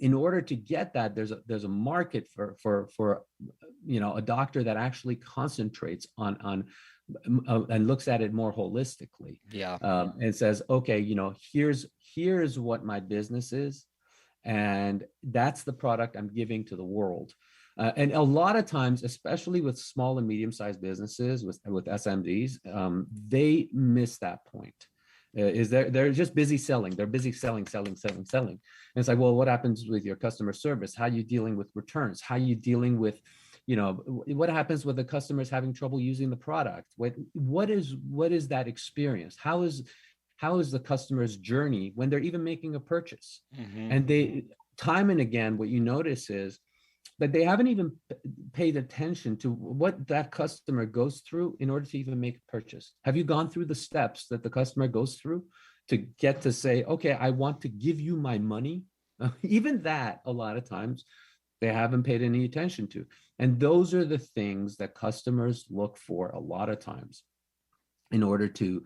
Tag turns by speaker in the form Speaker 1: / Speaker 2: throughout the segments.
Speaker 1: in order to get that, there's a market for a doctor that actually concentrates on and looks at it more holistically,
Speaker 2: Yeah.
Speaker 1: and says, okay, here's what my business is, and that's the product I'm giving to the world. And a lot of times, especially with small and medium-sized businesses, with SMBs, they miss that point. Is they're just busy selling. They're busy selling, selling, selling, selling. And it's like, well, what happens with your customer service? How are you dealing with returns? How are you dealing with, what happens with the customers having trouble using the product? What is that experience? How is the customer's journey when they're even making a purchase?
Speaker 2: Mm-hmm.
Speaker 1: And they, time and again, what you notice is that they haven't even paid attention to what that customer goes through in order to even make a purchase. Have you gone through the steps that the customer goes through to get to say, okay, I want to give you my money? Even that, a lot of times, they haven't paid any attention to. And those are the things that customers look for a lot of times in order to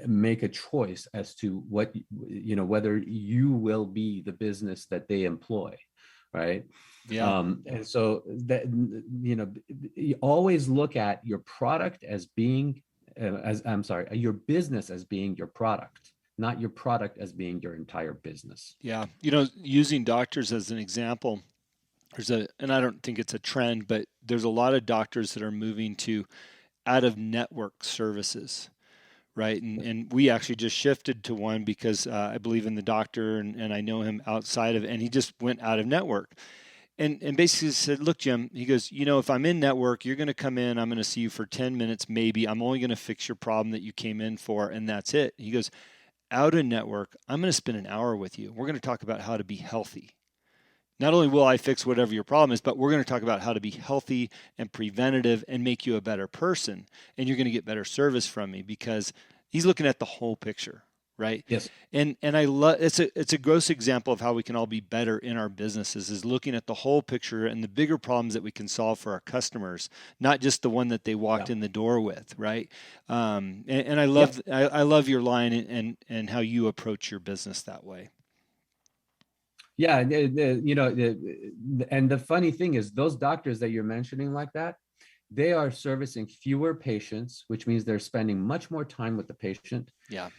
Speaker 1: make a choice as to whether you will be the business that they employ, right?
Speaker 2: Yeah.
Speaker 1: And so that, you always look at your product as being, your business as being your product, not your product as being your entire business.
Speaker 2: Yeah. Using doctors as an example, and I don't think it's a trend, but there's a lot of doctors that are moving to out of network services, right? And we actually just shifted to one because I believe in the doctor and I know him outside of, and he just went out of network. And basically said, look, Jim, he goes, if I'm in network, you're going to come in, I'm going to see you for 10 minutes, maybe. I'm only going to fix your problem that you came in for, and that's it. He goes, out of network, I'm going to spend an hour with you. We're going to talk about how to be healthy. Not only will I fix whatever your problem is, but we're going to talk about how to be healthy and preventative and make you a better person. And you're going to get better service from me because he's looking at the whole picture, right?
Speaker 1: Yes.
Speaker 2: And I love it's a gross example of how we can all be better in our businesses is looking at the whole picture and the bigger problems that we can solve for our customers, not just the one that they walked
Speaker 1: Yeah.
Speaker 2: in the door with, right? And
Speaker 1: Yep.
Speaker 2: I love your line and how you approach your business that way.
Speaker 1: Yeah. And the funny thing is, those doctors that you're mentioning like that, they are servicing fewer patients, which means they're spending much more time with the patient.
Speaker 2: Yeah.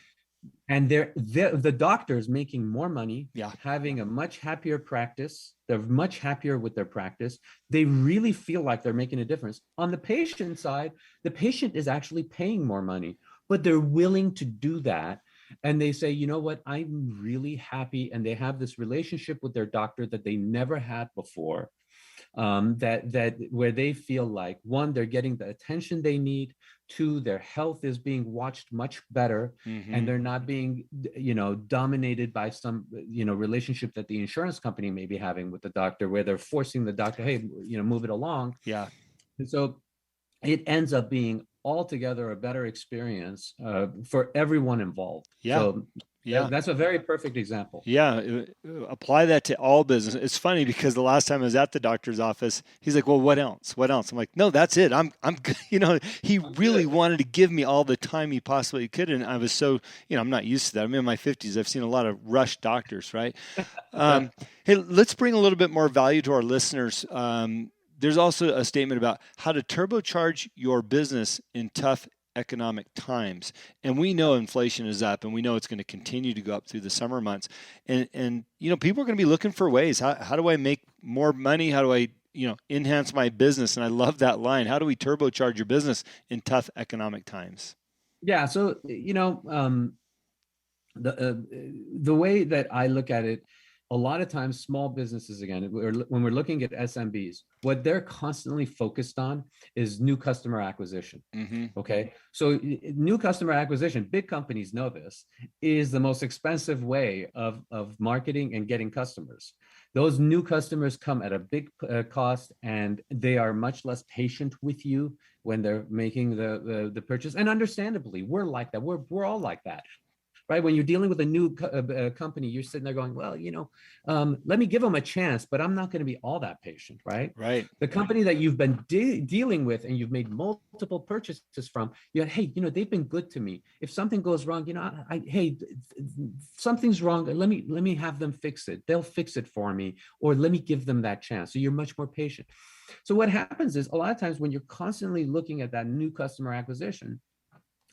Speaker 1: And the doctors making more money,
Speaker 2: Yeah.
Speaker 1: having a much happier practice. They're much happier with their practice. They really feel like they're making a difference. On the patient side, the patient is actually paying more money, but they're willing to do that. And they say, you know what, I'm really happy. And they have this relationship with their doctor that they never had before. That where they feel like, one, they're getting the attention they need. Two, their health is being watched much better,
Speaker 2: Mm-hmm.
Speaker 1: and they're not being, dominated by some, relationship that the insurance company may be having with the doctor, where they're forcing the doctor, hey, move it along.
Speaker 2: Yeah.
Speaker 1: And so it ends up being altogether a better experience for everyone involved.
Speaker 2: Yeah.
Speaker 1: So
Speaker 2: Yeah.
Speaker 1: that's a very perfect example.
Speaker 2: Yeah, apply that to all business. It's funny because the last time I was at the doctor's office, he's like, "Well, what else? What else?" I'm like, "No, that's it. I'm good." He
Speaker 1: I'm
Speaker 2: really
Speaker 1: good.
Speaker 2: wanted to give me all the time he possibly could, and I was so, I'm not used to that. I'm in my 50s. I've seen a lot of rushed doctors, right? Hey, let's bring a little bit more value to our listeners. There's also a statement about how to turbocharge your business in tough economic times. And we know inflation is up and we know it's going to continue to go up through the summer months. And people are going to be looking for ways. How do I make more money? How do I, enhance my business? And I love that line. How do we turbocharge your business in tough economic times?
Speaker 1: Yeah. So, the way that I look at it, a lot of times small businesses, again, when we're looking at SMBs, what they're constantly focused on is new customer acquisition.
Speaker 2: Mm-hmm.
Speaker 1: Okay, so new customer acquisition, big companies know this, is the most expensive way of marketing and getting customers. Those new customers come at a big cost, and they are much less patient with you when they're making the purchase. And understandably, we're like that. We're all like that. right? When you're dealing with a new company, you're sitting there going, well, let me give them a chance, but I'm not going to be all that patient, right?
Speaker 2: Right.
Speaker 1: The company that you've been dealing with and you've made multiple purchases from, hey, they've been good to me. If something goes wrong, hey, something's wrong. Let me have them fix it. They'll fix it for me, or let me give them that chance. So you're much more patient. So what happens is a lot of times when you're constantly looking at that new customer acquisition,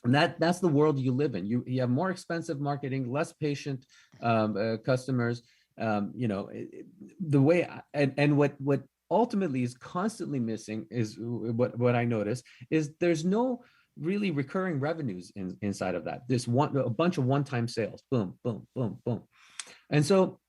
Speaker 1: and that's the world you live in. You have more expensive marketing, less patient customers. The way and what ultimately is constantly missing is what I notice is there's no really recurring revenues inside of that. A bunch of one-time sales, boom, boom, boom, boom. And so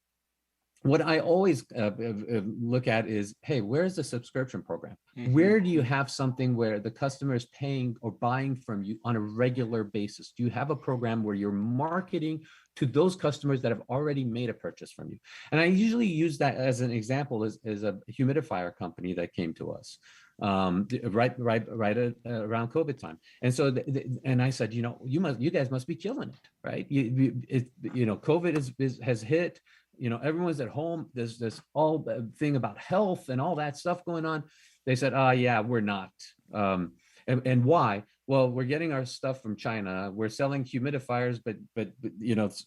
Speaker 1: what I always look at is, hey, where's the subscription program? Mm-hmm. Where do you have something where the customer is paying or buying from you on a regular basis? Do you have a program where you're marketing to those customers that have already made a purchase from you? And I usually use that as an example as a humidifier company that came to us right around COVID time. And so, and I said, you guys must be killing it, right? COVID has hit. Everyone's at home. There's this all thing about health and all that stuff going on. They said, yeah, we're not. And why? Well, we're getting our stuff from China. We're selling humidifiers, but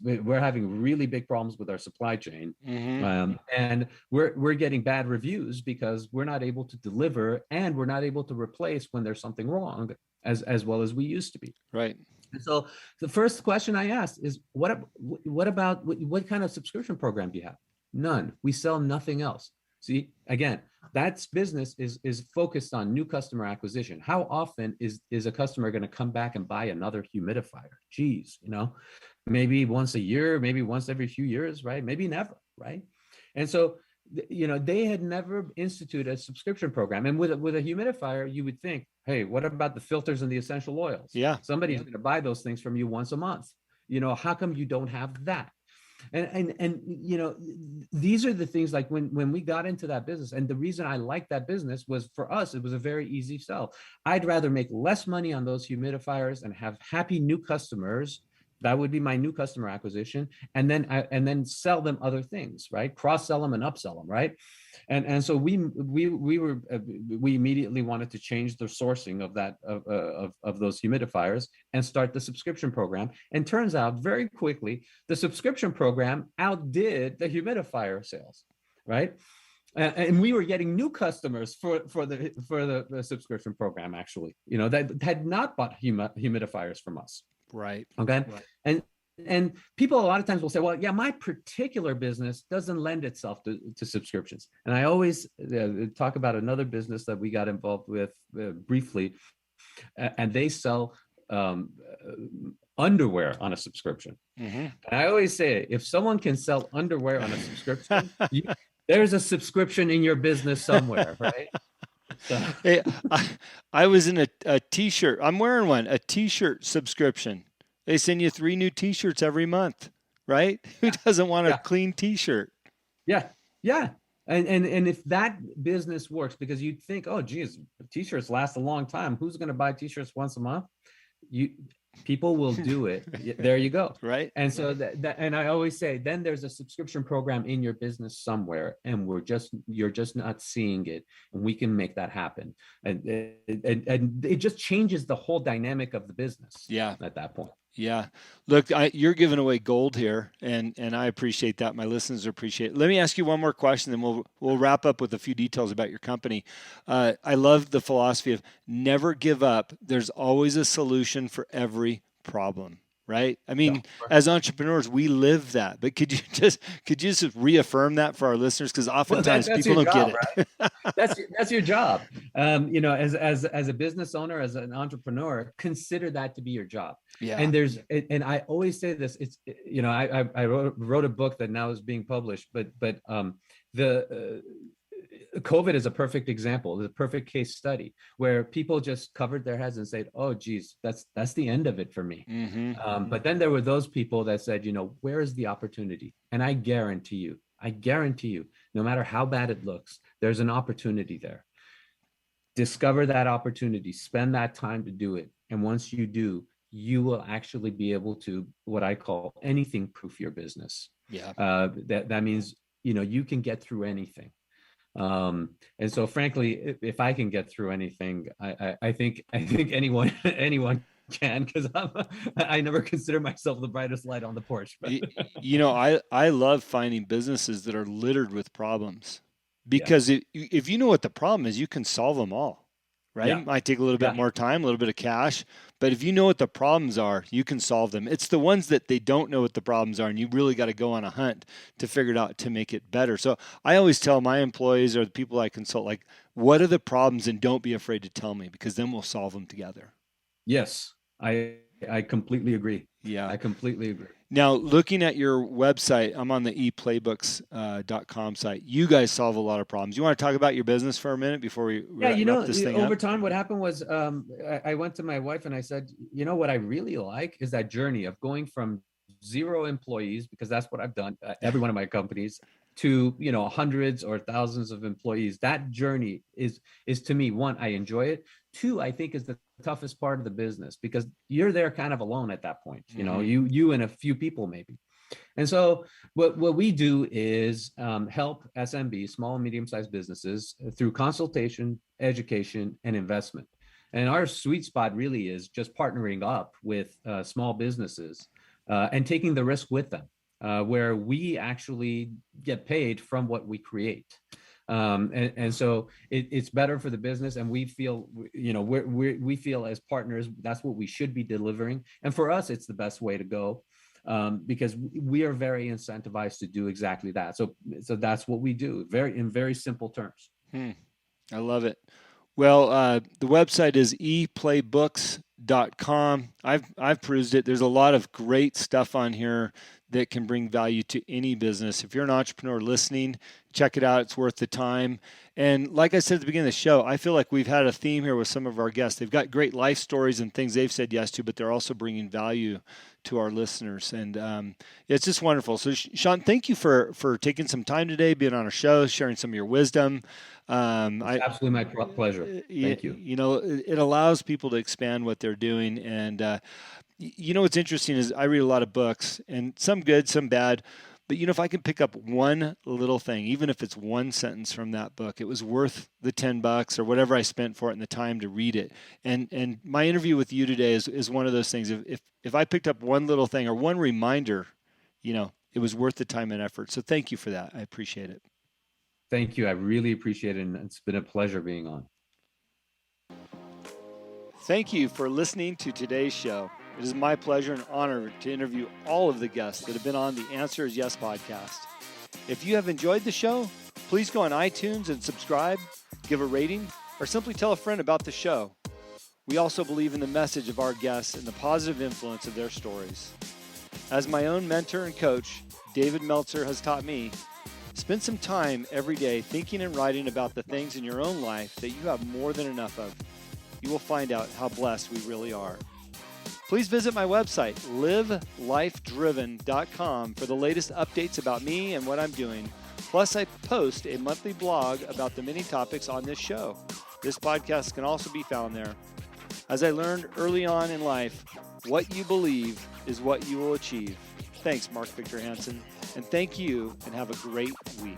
Speaker 1: we're having really big problems with our supply chain. Mm-hmm. And we're getting bad reviews because we're not able to deliver and we're not able to replace when there's something wrong as well as we used to be.
Speaker 2: Right.
Speaker 1: And so the first question I asked is, what kind of subscription program do you have? None. We sell nothing else. See, again, that's business is focused on new customer acquisition. How often is a customer going to come back and buy another humidifier? Geez, maybe once a year, maybe once every few years, right? Maybe never, right? And so they had never instituted a subscription program. And with a humidifier, you would think, hey, what about the filters and the essential oils?
Speaker 2: Yeah.
Speaker 1: Somebody's going to buy those things from you once a month. How come you don't have that? And these are the things like when we got into that business, and the reason I liked that business was, for us, it was a very easy sell. I'd rather make less money on those humidifiers and have happy new customers. That would be my new customer acquisition, and then sell them other things, right? Cross sell them and upsell them, right? And so we immediately wanted to change the sourcing of those humidifiers and start the subscription program. And turns out very quickly the subscription program outdid the humidifier sales, right? And we were getting new customers for the subscription program, actually, that had not bought humidifiers from us.
Speaker 2: Right.
Speaker 1: Okay. Right. And people a lot of times will say, well, yeah, my particular business doesn't lend itself to subscriptions. And I always talk about another business that we got involved with briefly, and they sell underwear on a subscription. Mm-hmm. And I always say, if someone can sell underwear on a subscription, there's a subscription in your business somewhere, right? So.
Speaker 2: Hey, I was in a t-shirt. I'm wearing one, a t-shirt subscription. They send you 3 new t-shirts every month, right? Who doesn't want a clean t-shirt?
Speaker 1: Yeah. Yeah. And if that business works, because you'd think, oh, geez, t-shirts last a long time. Who's going to buy t-shirts once a month? People will do it. There you go.
Speaker 2: Right.
Speaker 1: And so and I always say, then there's a subscription program in your business somewhere, and you're just not seeing it, and we can make that happen. And it just changes the whole dynamic of the business.
Speaker 2: Yeah.
Speaker 1: At that point.
Speaker 2: Yeah. Look, you're giving away gold here, and I appreciate that. My listeners appreciate it. Let me ask you one more question, then we'll wrap up with a few details about your company. I love the philosophy of never give up. There's always a solution for every problem, right? I mean, as entrepreneurs, we live that. But could you just reaffirm that for our listeners? Because oftentimes people don't get it.
Speaker 1: Right? That's your job. As a business owner, as an entrepreneur, consider that to be your job. Yeah. And I always say this. It's I wrote a book that now is being published, but COVID is a perfect example, the perfect case study where people just covered their heads and said, oh, geez, that's the end of it for me. Mm-hmm. But then there were those people that said, where is the opportunity? And I guarantee you, no matter how bad it looks, there's an opportunity there. Discover that opportunity, spend that time to do it. And once you do, you will actually be able to, what I call, anything proof your business.
Speaker 2: Yeah.
Speaker 1: That means, you can get through anything. And so frankly, if I can get through anything, I think anyone can, because I never consider myself the brightest light on the porch. But
Speaker 2: I love finding businesses that are littered with problems,
Speaker 1: yeah,
Speaker 2: because if you know what the problem is, you can solve them all, right?
Speaker 1: yeah,
Speaker 2: It might take a little bit
Speaker 1: yeah.
Speaker 2: more time, a little bit of cash, but if you know what the problems are, you can solve them. It's the ones that they don't know what the problems are, and you really got to go on a hunt to figure it out to make it better. So I always tell my employees or the people I consult, like, what are the problems, and don't be afraid to tell me, because then we'll solve them together.
Speaker 1: Yes, I completely agree.
Speaker 2: Yeah.
Speaker 1: I completely agree.
Speaker 2: Now, looking at your website, I'm on the ePlaybooks.com site. You guys solve a lot of problems. You want to talk about your business for a minute before we
Speaker 1: Yeah,
Speaker 2: wrap this thing
Speaker 1: over
Speaker 2: up?
Speaker 1: time, what happened was, I went to my wife and I said, what I really like is that journey of going from 0 employees, because that's what I've done, every one of my companies, to hundreds or thousands of employees. That journey is to me, one, I enjoy it. Two, I think is the toughest part of the business, because you're there kind of alone at that point.
Speaker 2: Mm-hmm.
Speaker 1: You and a few people maybe. And so what we do is, help SMBs, small and medium-sized businesses, through consultation, education, and investment. And our sweet spot really is just partnering up with small businesses, and taking the risk with them, where we actually get paid from what we create. And so it's better for the business, and we feel, we feel as partners, that's what we should be delivering. And for us, it's the best way to go, because we are very incentivized to do exactly that. So that's what we do, in very simple terms.
Speaker 2: I love it. Well, the website is ePlaybooks.com. I've perused it. There's a lot of great stuff on here that can bring value to any business. If you're an entrepreneur listening, check it out. It's worth the time. And like I said at the beginning of the show, I feel like we've had a theme here with some of our guests. They've got great life stories and things they've said yes to, but they're also bringing value to our listeners. And it's just wonderful. So, Shawn, thank you for taking some time today, being on our show, sharing some of your wisdom.
Speaker 1: It's absolutely my pleasure. Thank you.
Speaker 2: It allows people to expand what they're doing. And what's interesting is I read a lot of books, and some good, some bad. But if I can pick up one little thing, even if it's one sentence from that book, it was worth the $10 or whatever I spent for it and the time to read it. And my interview with you today is one of those things. If I picked up one little thing or one reminder, it was worth the time and effort. So thank you for that. I appreciate it.
Speaker 1: Thank you. I really appreciate it, and it's been a pleasure being on.
Speaker 2: Thank you for listening to today's show. It is my pleasure and honor to interview all of the guests that have been on the Answer is Yes podcast. If you have enjoyed the show, please go on iTunes and subscribe, give a rating, or simply tell a friend about the show. We also believe in the message of our guests and the positive influence of their stories. As my own mentor and coach, David Meltzer, has taught me, spend some time every day thinking and writing about the things in your own life that you have more than enough of. You will find out how blessed we really are. Please visit my website, livelifedriven.com, for the latest updates about me and what I'm doing. Plus, I post a monthly blog about the many topics on this show. This podcast can also be found there. As I learned early on in life, what you believe is what you will achieve. Thanks, Mark Victor Hansen, and thank you, and have a great week.